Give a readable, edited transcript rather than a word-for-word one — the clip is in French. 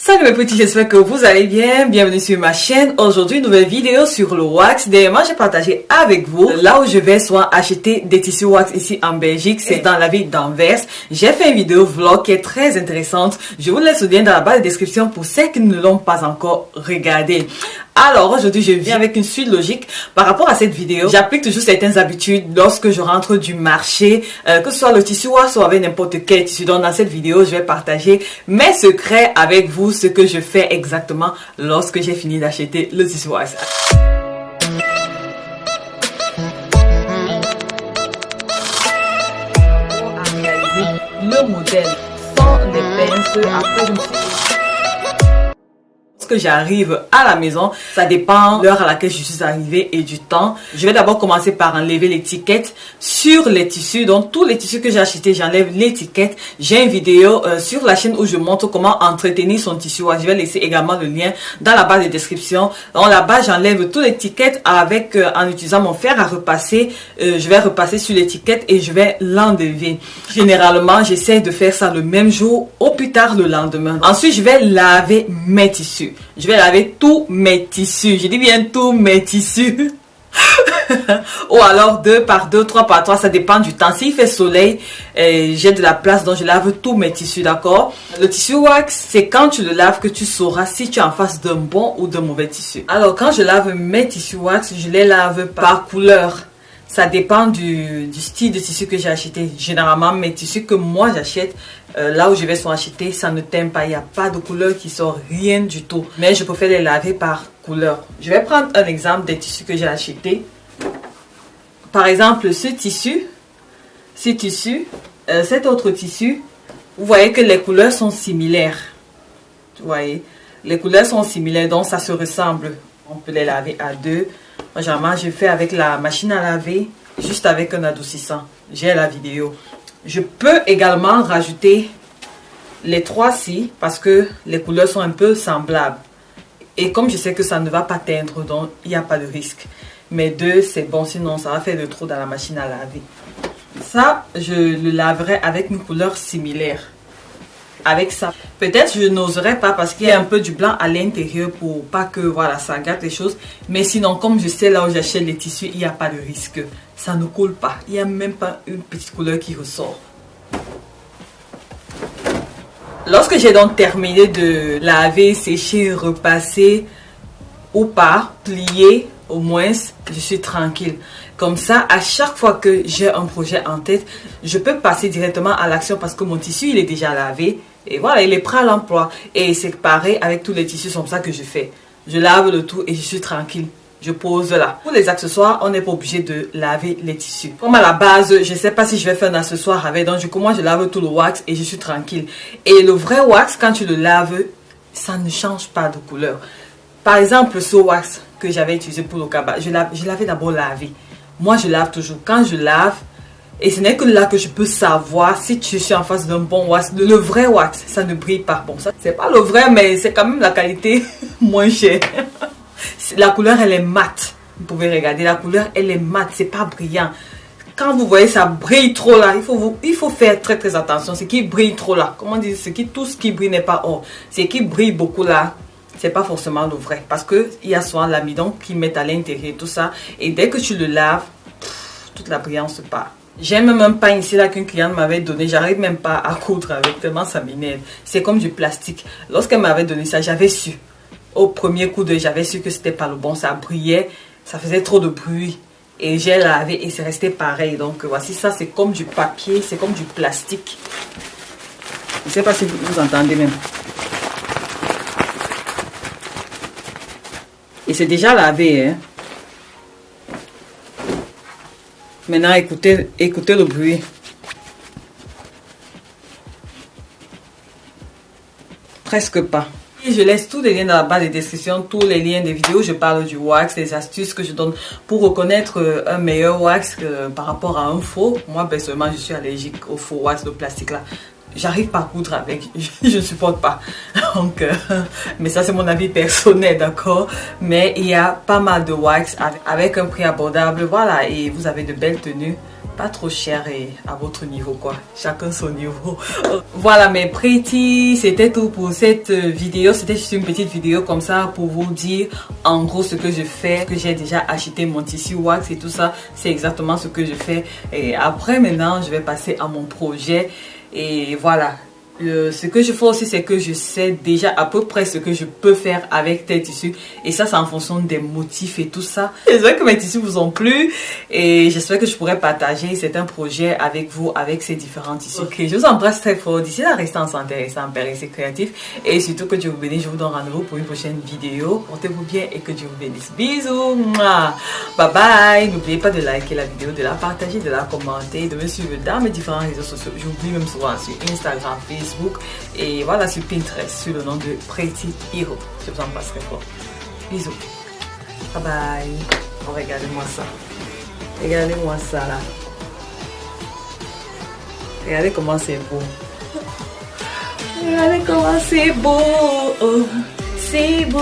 Salut mes petits, j'espère que vous allez bien. Bienvenue sur ma chaîne. Aujourd'hui, nouvelle vidéo sur le wax. Dernièrement, j'ai partagé avec vous là où je vais soit acheter des tissus wax ici en Belgique. C'est dans la ville d'Anvers. J'ai fait une vidéo vlog qui est très intéressante. Je vous laisse le lien dans la barre de description pour ceux qui ne l'ont pas encore regardé. Alors aujourd'hui, je viens avec une suite logique par rapport à cette vidéo. J'applique toujours certaines habitudes lorsque je rentre du marché, que ce soit le tissu wax ou avec n'importe quel tissu. Donc dans cette vidéo, je vais partager mes secrets avec vous, ce que je fais exactement lorsque j'ai fini d'acheter le tissu wax. Le modèle sans les pinces. Après, je me suis que j'arrive à la maison, ça dépend de l'heure à laquelle je suis arrivée et du temps. Je vais d'abord commencer par enlever l'étiquette sur les tissus. Donc tous les tissus que j'ai achetés, j'enlève l'étiquette. J'ai une vidéo sur la chaîne où je montre comment entretenir son tissu. Je vais laisser également le lien dans la barre de description. Donc là-bas, j'enlève toute l'étiquette avec en utilisant mon fer à repasser. Je vais repasser sur l'étiquette et je vais l'enlever. Généralement, j'essaie de faire ça le même jour, au plus tard le lendemain. Ensuite, je vais laver mes tissus. Je vais laver tous mes tissus. Je dis bien tous mes tissus. Ou alors 2 par 2, 3 par 3, ça dépend du temps. S'il fait soleil, j'ai de la place, donc je lave tous mes tissus, d'accord? Le tissu wax, c'est quand tu le laves que tu sauras si tu es en face d'un bon ou d'un mauvais tissu. Alors quand je lave mes tissus wax, je les lave par couleur. Ça dépend du style de tissu que j'ai acheté. Généralement, mes tissus que moi j'achète, là où je vais sont achetés, ça ne teint pas. Il n'y a pas de couleur qui sort, rien du tout. Mais je préfère les laver par couleur. Je vais prendre un exemple des tissus que j'ai achetés. Par exemple, ce tissu, cet autre tissu, vous voyez que les couleurs sont similaires. Vous voyez, les couleurs sont similaires, donc ça se ressemble. On peut les laver à deux. Généralement, je fais avec la machine à laver, juste avec un adoucissant. J'ai la vidéo. Je peux également rajouter les 3-ci parce que les couleurs sont un peu semblables. Et comme je sais que ça ne va pas teindre, donc il n'y a pas de risque. Mais 2, c'est bon, sinon ça va faire de trop dans la machine à laver. Ça, je le laverai avec une couleur similaire. Avec ça, peut-être je n'oserais pas parce qu'il y a un peu du blanc à l'intérieur pour pas que voilà ça gâte les choses, mais sinon comme je sais là où j'achète les tissus, il n'y a pas de risque, ça ne coule pas, il n'y a même pas une petite couleur qui ressort. Lorsque j'ai donc terminé de laver, sécher, repasser ou pas, plier, au moins je suis tranquille. Comme ça, à chaque fois que j'ai un projet en tête, je peux passer directement à l'action parce que mon tissu, il est déjà lavé. Et voilà, il est prêt à l'emploi. Et c'est pareil avec tous les tissus, c'est comme ça que je fais. Je lave le tout et je suis tranquille. Je pose là. Pour les accessoires, on n'est pas obligé de laver les tissus. Comme à la base, je ne sais pas si je vais faire un accessoire avec. Donc, moi, je lave tout le wax et je suis tranquille. Et le vrai wax, quand tu le laves, ça ne change pas de couleur. Par exemple, ce wax que j'avais utilisé pour le cabas, je l'avais d'abord lavé. Moi, je lave toujours. Quand je lave, et ce n'est que là que je peux savoir si je suis en face d'un bon wax. Le vrai wax, ça ne brille pas. Bon, ça, c'est pas le vrai, mais c'est quand même la qualité moins chère. La couleur, elle est mate. Vous pouvez regarder, la couleur, elle est mate. C'est pas brillant. Quand vous voyez ça brille trop là, il faut faire très très attention. Ce qui brille trop là, comment dire, tout ce qui brille n'est pas or. Ce qui brille beaucoup là, c'est pas forcément le vrai. Parce qu'il y a souvent l'amidon qui met à l'intérieur tout ça. Et dès que tu le laves, toute la brillance part. J'aime même pas ici là qu'une cliente m'avait donné. J'arrive même pas à coudre avec, tellement ça m'énerve. C'est comme du plastique. Lorsqu'elle m'avait donné ça, j'avais su. Au premier coup d'œil, j'avais su que c'était pas le bon. Ça brillait, ça faisait trop de bruit. Et j'ai lavé et c'est resté pareil. Donc voici, ça c'est comme du papier, c'est comme du plastique. Je sais pas si vous entendez même. Et c'est déjà lavé, hein. Maintenant, écoutez le bruit. Presque pas. Et je laisse tous les liens dans la barre de description, tous les liens des vidéos. Je parle du wax, des astuces que je donne pour reconnaître un meilleur wax par rapport à un faux. Moi, personnellement, je suis allergique au faux wax de plastique là. J'arrive pas à coudre avec, je ne supporte pas. Donc, mais ça c'est mon avis personnel, d'accord. Mais il y a pas mal de wax avec un prix abordable, voilà. Et vous avez de belles tenues pas trop cher et à votre niveau quoi, chacun son niveau. Voilà mes pretty, c'était tout pour cette vidéo. C'était juste une petite vidéo comme ça pour vous dire en gros ce que je fais, que j'ai déjà acheté mon tissu wax et tout ça, c'est exactement ce que je fais. Et après maintenant je vais passer à mon projet et voilà. Ce que je fais aussi, c'est que je sais déjà à peu près ce que je peux faire avec tes tissus. Et ça, c'est en fonction des motifs et tout ça. J'espère que mes tissus vous ont plu. Et j'espère que je pourrai partager certains projets avec vous, avec ces différents tissus. Ok, je vous embrasse très fort. D'ici là, restez en santé, restez en paix, restez créatif. Et surtout que Dieu vous bénisse. Je vous donne rendez-vous pour une prochaine vidéo. Portez-vous bien et que Dieu vous bénisse. Bisous. Bye bye. N'oubliez pas de liker la vidéo, de la partager, de la commenter, de me suivre dans mes différents réseaux sociaux. J'oublie même souvent sur Instagram, Facebook et voilà sur Pinterest sur le nom de Pretty Hero. Je vous embrasse très fort. Bisous. Bye bye. Oh, regardez-moi ça. Regardez-moi ça là. Regardez comment c'est beau. Regardez comment c'est beau. C'est beau.